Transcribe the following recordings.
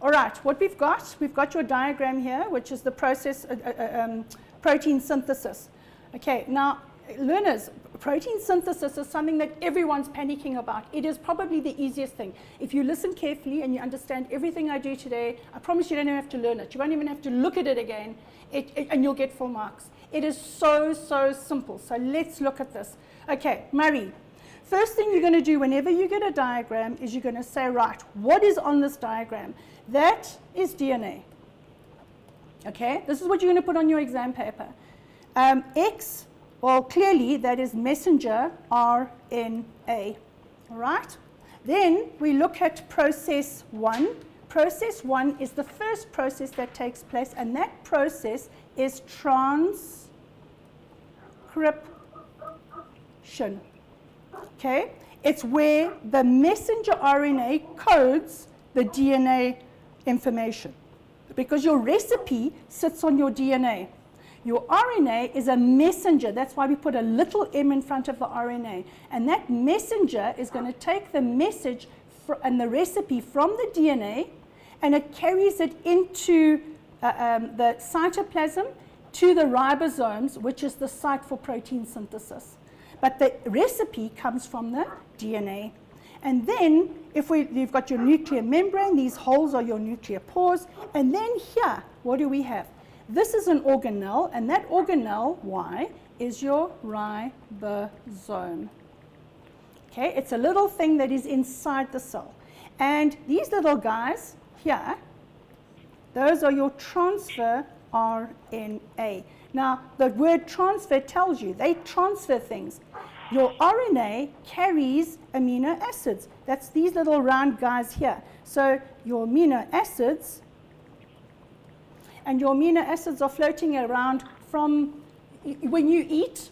All right, what we've got your diagram here, which is the process, protein synthesis. Okay, now, learners, protein synthesis is something that everyone's panicking about. It is probably the easiest thing. If you listen carefully and you understand everything I do today, I promise you don't even have to learn it. You won't even have to look at it again, and you'll get full marks. It is so simple. So let's look at this. Okay, Murray, first thing you're going to do whenever you get a diagram is you're going to say, right, what is on this diagram? That is DNA. Okay, this is what you're going to put on your exam paper. X, well, clearly that is messenger RNA. All right? Then we look at process 1. Process 1 is the first process that takes place, and that process is transcription. Okay? It's where the messenger RNA codes the DNA information, because your recipe sits on your DNA. Your RNA is a messenger. That's why we put a little m in front of the RNA. And that messenger is going to take the message and the recipe from the DNA, and it carries it into the cytoplasm to the ribosomes, which is the site for protein synthesis. But the recipe comes from the DNA. And then, you've got your nuclear membrane, these holes are your nuclear pores, and then here, what do we have? This is an organelle, and that organelle, Y, is your ribosome. Okay, it's a little thing that is inside the cell. And these little guys here, those are your transfer RNA. Now, the word transfer tells you, they transfer things. Your RNA carries amino acids. That's these little round guys here. So your amino acids, and your amino acids are floating around from, when you eat,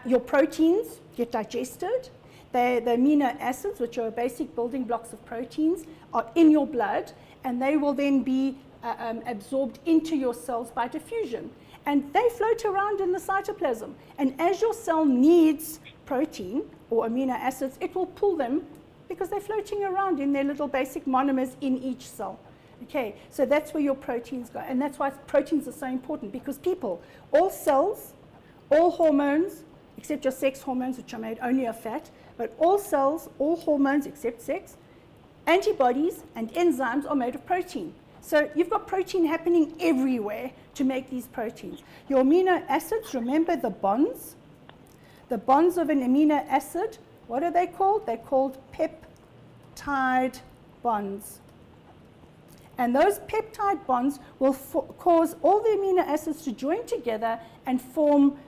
your proteins get digested. The amino acids, which are basic building blocks of proteins, are in your blood, and they will then be absorbed into your cells by diffusion. And they float around in the cytoplasm. And as your cell needs protein or amino acids, it will pull them because they're floating around in their little basic monomers in each cell. Okay, so that's where your proteins go. And that's why proteins are so important, because people, all cells, all hormones, except your sex hormones, which are made only of fat, but all cells, all hormones except sex, antibodies and enzymes are made of protein. So you've got protein happening everywhere to make these proteins. Your amino acids, remember the bonds? The bonds of an amino acid, what are they called? They're called peptide bonds. And those peptide bonds will cause all the amino acids to join together and form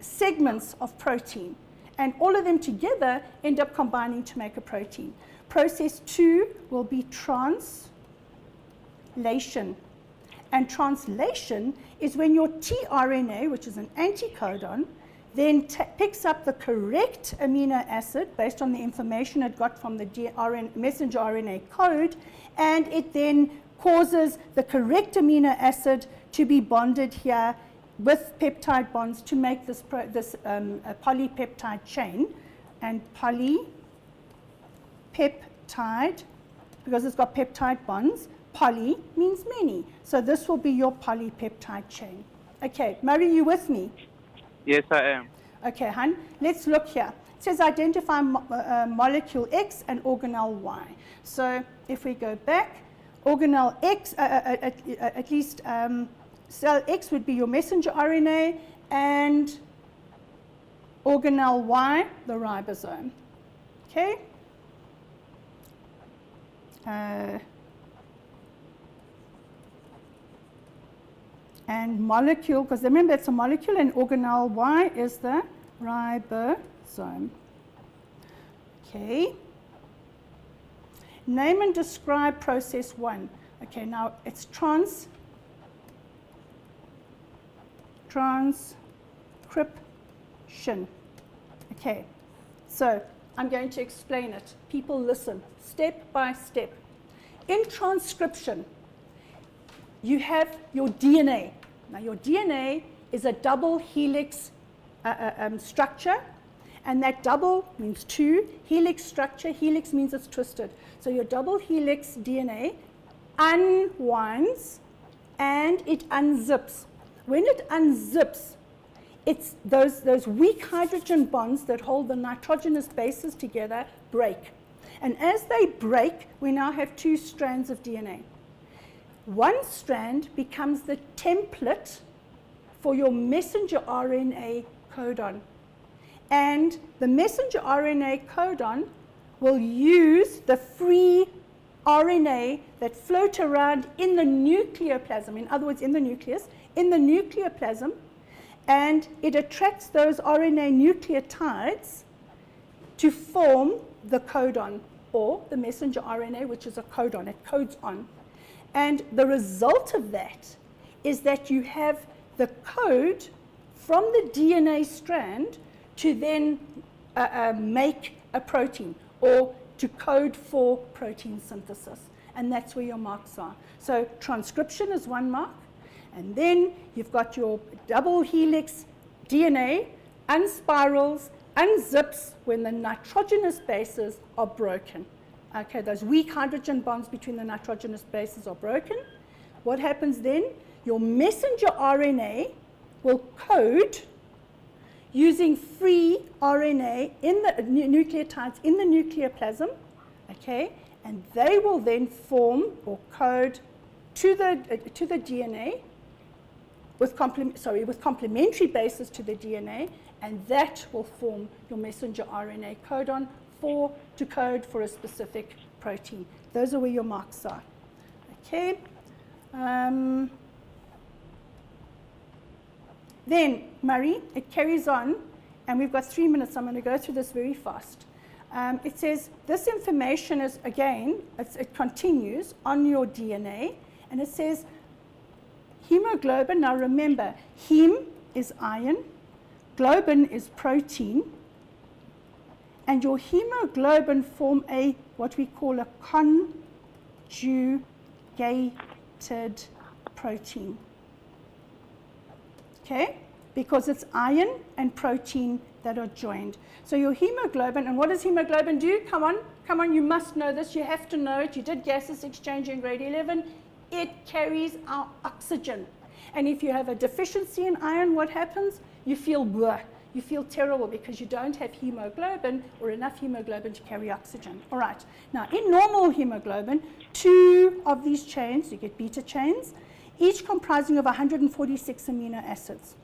segments of protein. And all of them together end up combining to make a protein. Process 2 will be translation. And translation is when your tRNA, which is an anticodon, then picks up the correct amino acid based on the information it got from the messenger RNA code, and it then causes the correct amino acid to be bonded here with peptide bonds to make this polypeptide chain. And polypeptide, because it's got peptide bonds, poly means many. So this will be your polypeptide chain. Okay, Murray, you with me? Yes, I am. Okay, hun, let's look here. It says identify molecule X and organelle Y. So if we go back, organelle X, at least cell X would be your messenger RNA, and organelle Y, the ribosome. Okay? And molecule, because remember it's a molecule, and organelle Y is the ribosome. Okay. Name and describe process 1. Okay, now it's transcription. Okay, so I'm going to explain it. People listen, step by step. In transcription, you have your DNA. Now your DNA is a double helix structure, And that double means 2. Helix structure, helix means it's twisted. So your double helix DNA unwinds and it unzips. When it unzips, it's those weak hydrogen bonds that hold the nitrogenous bases together break. And as they break, we now have 2 strands of DNA. One strand becomes the template for your messenger RNA codon. And the messenger RNA codon will use the free RNA that float around in the nucleoplasm, in other words, in the nucleus, in the nucleoplasm, and it attracts those RNA nucleotides to form the codon, or the messenger RNA, which is a codon. It codes on. And the result of that is that you have the code from the DNA strand to then make a protein, or to code for protein synthesis. And that's where your marks are. So transcription is one mark, and then you've got your double helix DNA unspirals, unzips when the nitrogenous bases are broken. Okay, those weak hydrogen bonds between the nitrogenous bases are broken. What happens then? Your messenger RNA will code using free RNA in the nucleotides in the nucleoplasm, okay, and they will then form or code to the DNA with complementary bases to the DNA, and that will form your messenger RNA codon to code for a specific protein. Those are where your marks are. Okay. Then, Murray, it carries on, and we've got 3 minutes. I'm going to go through this very fast. It says this information is, again, it continues on your DNA, and it says hemoglobin. Now remember, heme is iron, globin is protein, and your hemoglobin form what we call a conjugated protein. Okay? Because it's iron and protein that are joined. So your hemoglobin, and what does hemoglobin do? Come on, you must know this. You have to know it. You did gases exchange in grade 11. It carries our oxygen. And if you have a deficiency in iron, what happens? You feel bleh. You feel terrible because you don't have hemoglobin or enough hemoglobin to carry oxygen. All right. Now, in normal hemoglobin, 2 of these chains, you get beta chains, each comprising of 146 amino acids.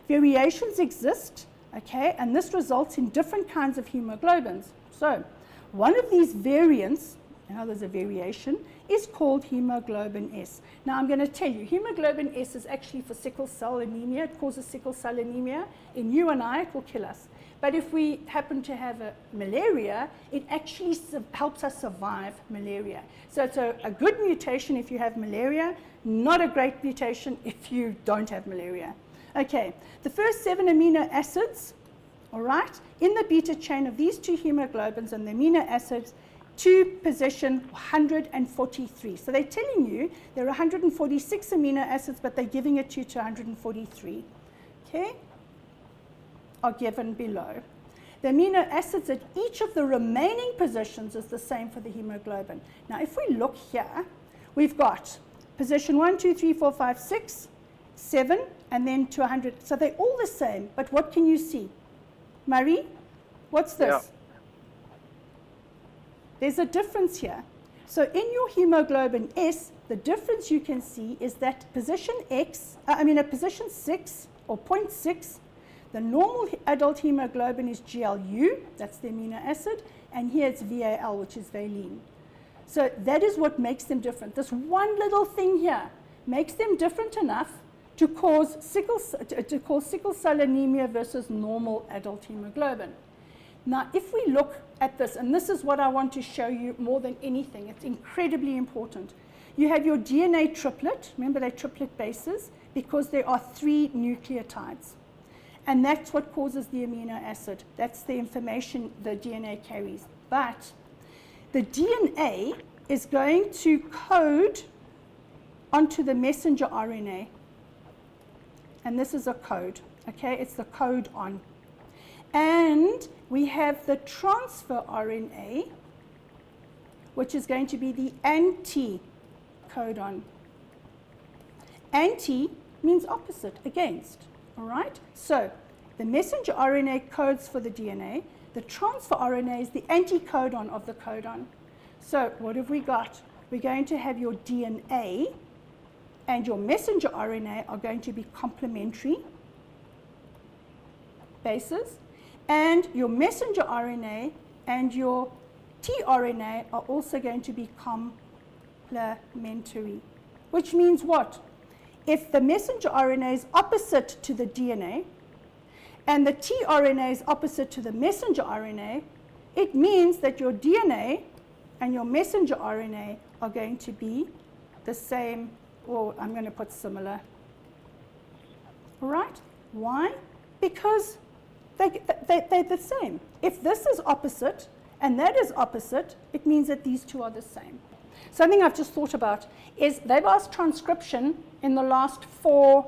Variations exist, okay, and this results in different kinds of hemoglobins. So, one of these variants, there's a variation, is called hemoglobin S. Now, I'm going to tell you, hemoglobin S is actually for sickle cell anemia. It causes sickle cell anemia. In you and I, it will kill us. But if we happen to have malaria, it actually helps us survive malaria. So it's a good mutation if you have malaria, not a great mutation if you don't have malaria. Okay, the first 7 amino acids, all right, in the beta chain of these 2 hemoglobins and the amino acids to position 143. So they're telling you there are 146 amino acids, but they're giving it to you to 143. Okay, are given below. The amino acids at each of the remaining positions is the same for the hemoglobin. Now, if we look here, we've got position 1, 2, 3, 4, 5, 6, 7, and then to 100. So they're all the same, but what can you see? Murray, what's this? Yeah. There's a difference here. So in your hemoglobin S, the difference you can see is that position position 6 or 0.6, the normal adult hemoglobin is GLU, that's the amino acid, and here it's VAL, which is valine. So that is what makes them different. This one little thing here makes them different enough to cause sickle cell anemia versus normal adult hemoglobin. Now, if we look at this, and this is what I want to show you more than anything, it's incredibly important. You have your DNA triplet, remember they're triplet bases, because there are 3 nucleotides. And that's what causes the amino acid. That's the information the DNA carries. But the DNA is going to code onto the messenger RNA. And this is a code, okay? It's the code on. And we have the transfer RNA, which is going to be the anti-codon. Anti means opposite, against, all right? So the messenger RNA codes for the DNA. The transfer RNA is the anti-codon of the codon. So what have we got? We're going to have your DNA and your messenger RNA are going to be complementary bases, and your messenger RNA and your tRNA are also going to be complementary, which means what? If the messenger RNA is opposite to the DNA and the tRNA is opposite to the messenger RNA, it means that your DNA and your messenger RNA are going to be the same, or I'm going to put similar. All right? Why? Because they're the same. If this is opposite and that is opposite, it means that these two are the same. Something I've just thought about is they've asked transcription in the last 4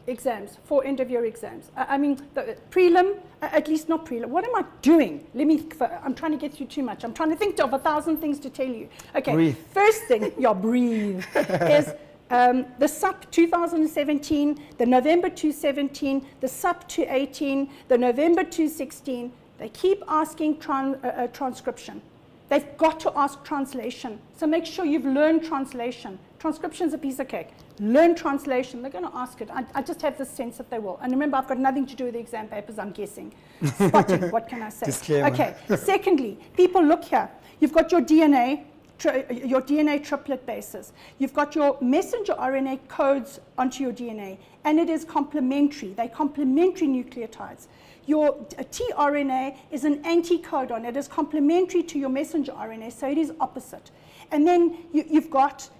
exams, 4 end-of-year exams. I mean, the prelim, at least not prelim. What am I doing? I'm trying to get through too much. I'm trying to think of 1,000 things to tell you. Okay, breathe. First thing, breathe, is the SUP 2017, the November 2017, the SUP 2018, the November 2016. They keep asking transcription. They've got to ask translation. So make sure you've learned translation. Transcription's a piece of cake. Learn translation. They're going to ask it. I just have this sense that they will. And remember, I've got nothing to do with the exam papers, I'm guessing. Spotting, what can I say? Disclaimer. Okay, secondly, people look here. You've got your DNA triplet bases. You've got your messenger RNA codes onto your DNA, and it is complementary. They're complementary nucleotides. Your tRNA is an anticodon. It is complementary to your messenger RNA, so it is opposite. And then you've got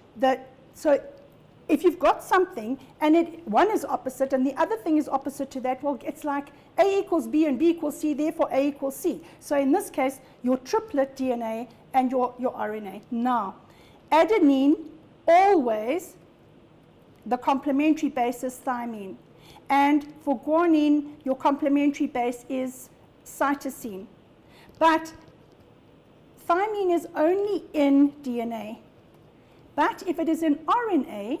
so if you've got something and one is opposite and the other thing is opposite to that, well, it's like A equals B and B equals C, therefore A equals C. So in this case, your triplet DNA and your RNA. Now, adenine, always the complementary base is thymine. And for guanine, your complementary base is cytosine. But thymine is only in DNA. But if it is in RNA,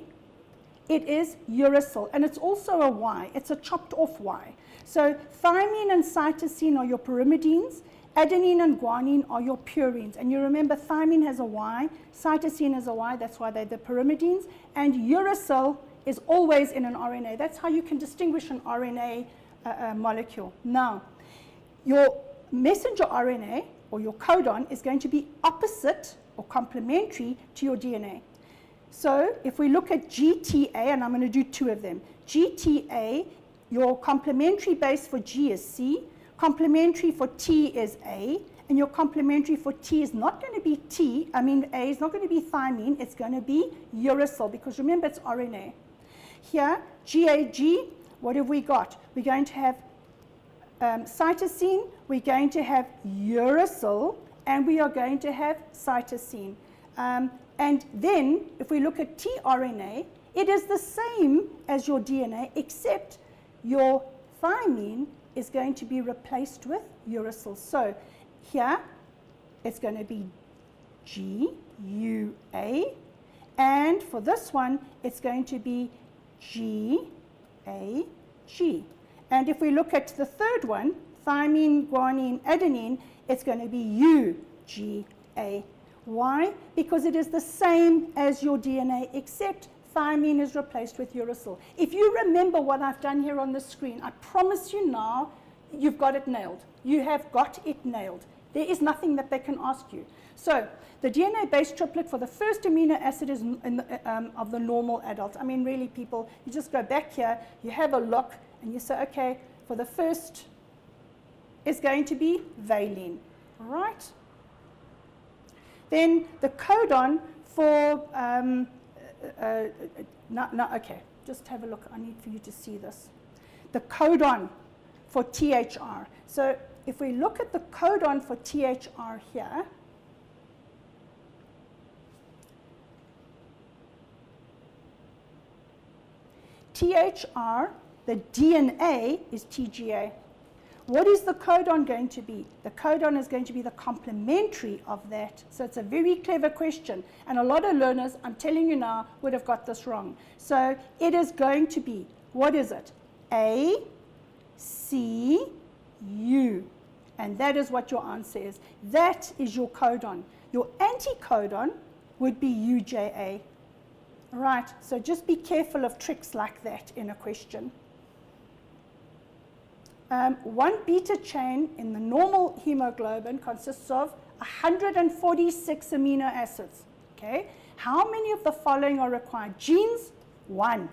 it is uracil, and it's also a Y. It's a chopped off Y. So thymine and cytosine are your pyrimidines. Adenine and guanine are your purines. And you remember thymine has a Y, cytosine has a Y, that's why they're the pyrimidines. And uracil is always in an RNA. That's how you can distinguish an RNA molecule. Now, your messenger RNA, or your codon, is going to be opposite or complementary to your DNA. So if we look at GTA, and I'm going to do 2 of them. GTA, your complementary base for G is C, complementary for T is A, and your complementary for T is not going to be A is not going to be thymine, it's going to be uracil, because remember it's RNA. Here, GAG, what have we got? We're going to have cytosine, we're going to have uracil, and we are going to have cytosine. And then, if we look at tRNA, it is the same as your DNA, except your thymine is going to be replaced with uracil. So here, it's going to be GUA, and for this one, it's going to be GAG. And if we look at the third one, thymine, guanine, adenine, it's going to be UGA. Why? Because it is the same as your DNA, except thymine is replaced with uracil. If you remember what I've done here on the screen, I promise you now, you've got it nailed. You have got it nailed. There is nothing that they can ask you. So the DNA-based triplet for the first amino acid is of the normal adult. I mean, really, people, you just go back here, you have a look, and you say, okay, for the first is going to be valine, all right? Then the codon for, okay, just have a look. I need for you to see this. The codon for THR. So if we look at the codon for THR here, THR, the DNA is TGA. What is the codon going to be? The codon is going to be the complementary of that. So it's a very clever question. And a lot of learners, I'm telling you now, would have got this wrong. So it is going to be, what is it? A, C, U. And that is what your answer is. That is your codon. Your anticodon would be UJA. Right, so just be careful of tricks like that in a question. One beta chain in the normal hemoglobin consists of 146 amino acids. Okay, how many of the following are required? Genes? One.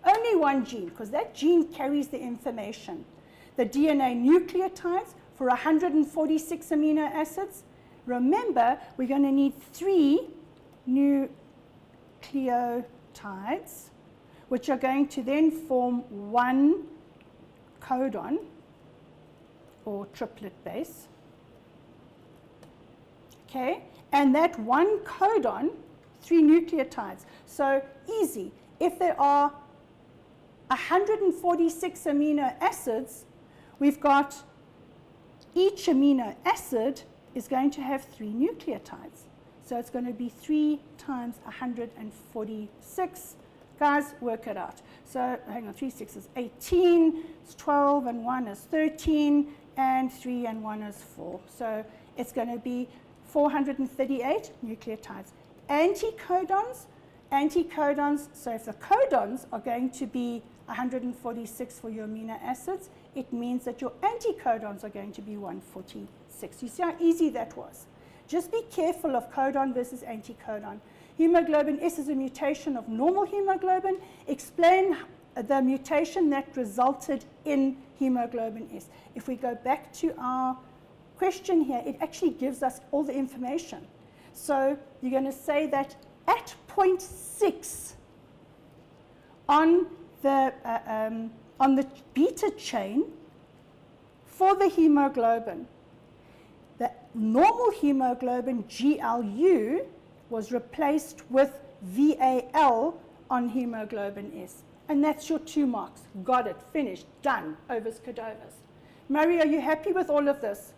Only one gene, because that gene carries the information. The DNA nucleotides for 146 amino acids. Remember, we're going to need 3 nucleotides, which are going to then form one codon or triplet base. Okay, and that one codon, 3 nucleotides. So easy. If there are 146 amino acids, we've got each amino acid is going to have 3 nucleotides. So it's going to be 3 times 146. Guys, work it out. So hang on, 3 6 is 18, it's 12 and 1 is 13, and 3 and 1 is 4. So it's going to be 438 nucleotides. Anticodons, so if the codons are going to be 146 for your amino acids, it means that your anticodons are going to be 146. You see how easy that was? Just be careful of codon versus anticodon. Hemoglobin S is a mutation of normal hemoglobin. Explain the mutation that resulted in hemoglobin S. If we go back to our question here, it actually gives us all the information. So you're going to say that at 0.6 on the beta chain for the hemoglobin, the normal hemoglobin GLU was replaced with VAL on hemoglobin S. And that's your 2 marks. Got it, finished, done, ovus cadavers. Murray, are you happy with all of this?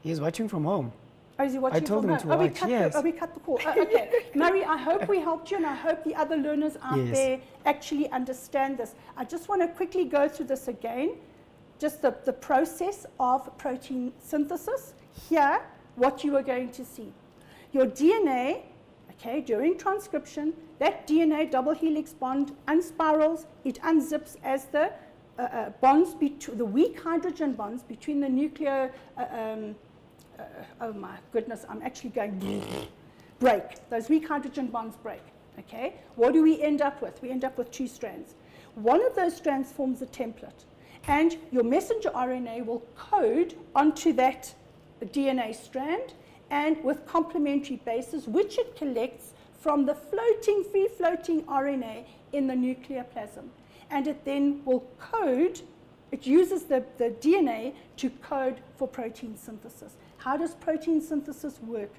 He's watching from home. Oh, is he watching I told from him home? to watch, yes. We cut the call. Okay. Murray, I hope we helped you, and I hope the other learners out there actually understand this. I just want to quickly go through this again, just the process of protein synthesis. Here, what you are going to see. Your DNA, okay, during transcription, that DNA double helix bond unspirals, it unzips as the bonds, the weak hydrogen bonds between the nucleo, oh my goodness, I'm actually going break. Those weak hydrogen bonds break, okay? What do we end up with? We end up with 2 strands. One of those strands forms a template, and your messenger RNA will code onto that DNA strand, and with complementary bases, which it collects from the free-floating RNA in the nucleoplasm. And it then will code, it uses the DNA to code for protein synthesis. How does protein synthesis work?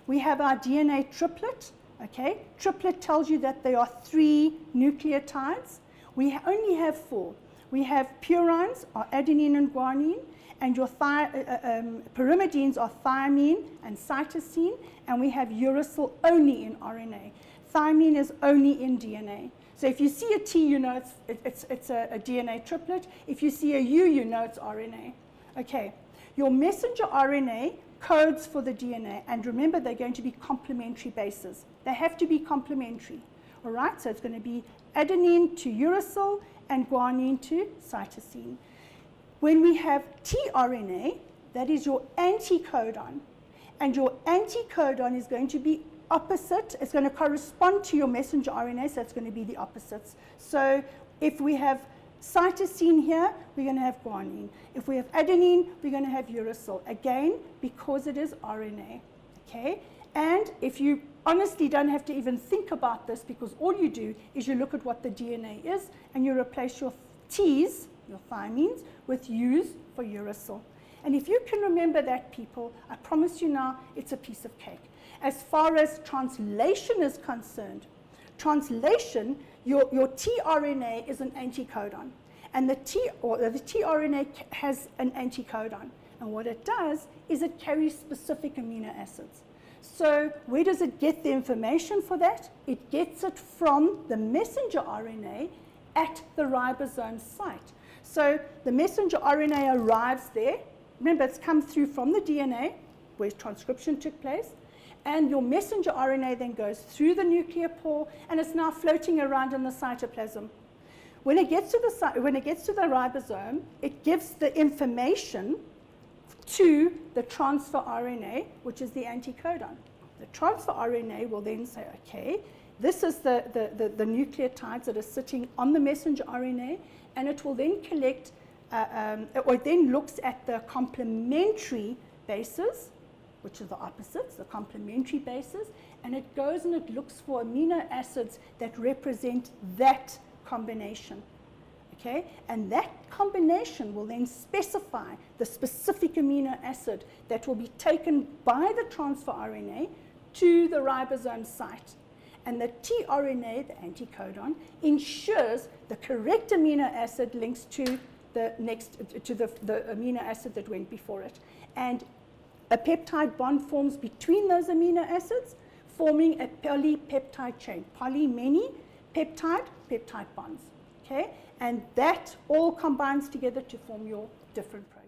We have our DNA triplet, okay? Triplet tells you that there are 3 nucleotides. We only have 4. We have purines, or adenine and guanine, and your pyrimidines are thymine and cytosine, and we have uracil only in RNA. Thymine is only in DNA. So if you see a T, you know it's a DNA triplet. If you see a U, you know it's RNA. Okay, your messenger RNA codes for the DNA, and remember they're going to be complementary bases. They have to be complementary. All right, so it's going to be adenine to uracil and guanine to cytosine. When we have tRNA, that is your anticodon, and your anticodon is going to be opposite. It's going to correspond to your messenger RNA, so it's going to be the opposites. So if we have cytosine here, we're going to have guanine. If we have adenine, we're going to have uracil. Again, because it is RNA, okay? And if you honestly don't have to even think about this, because all you do is you look at what the DNA is, and you replace your T's, your thymines, with U's for uracil. And if you can remember that, people, I promise you now, it's a piece of cake. As far as translation is concerned, translation, your tRNA is an anticodon. And the tRNA has an anticodon. And what it does is it carries specific amino acids. So where does it get the information for that? It gets it from the messenger RNA at the ribosome site. So the messenger RNA arrives there. Remember, it's come through from the DNA, where transcription took place. And your messenger RNA then goes through the nuclear pore, and it's now floating around in the cytoplasm. When it gets to the ribosome, it gives the information to the transfer RNA, which is the anticodon. The transfer RNA will then say, okay, this is the nucleotides that are sitting on the messenger RNA, and it will then collect, or it then looks at the complementary bases, which are the opposites, the complementary bases, and it goes and it looks for amino acids that represent that combination. Okay? And that combination will then specify the specific amino acid that will be taken by the transfer RNA to the ribosome site. And the tRNA, the anticodon, ensures the correct amino acid links to the amino acid that went before it. And a peptide bond forms between those amino acids, forming a polypeptide chain. Poly, many, peptide bonds. Okay? And that all combines together to form your different proteins.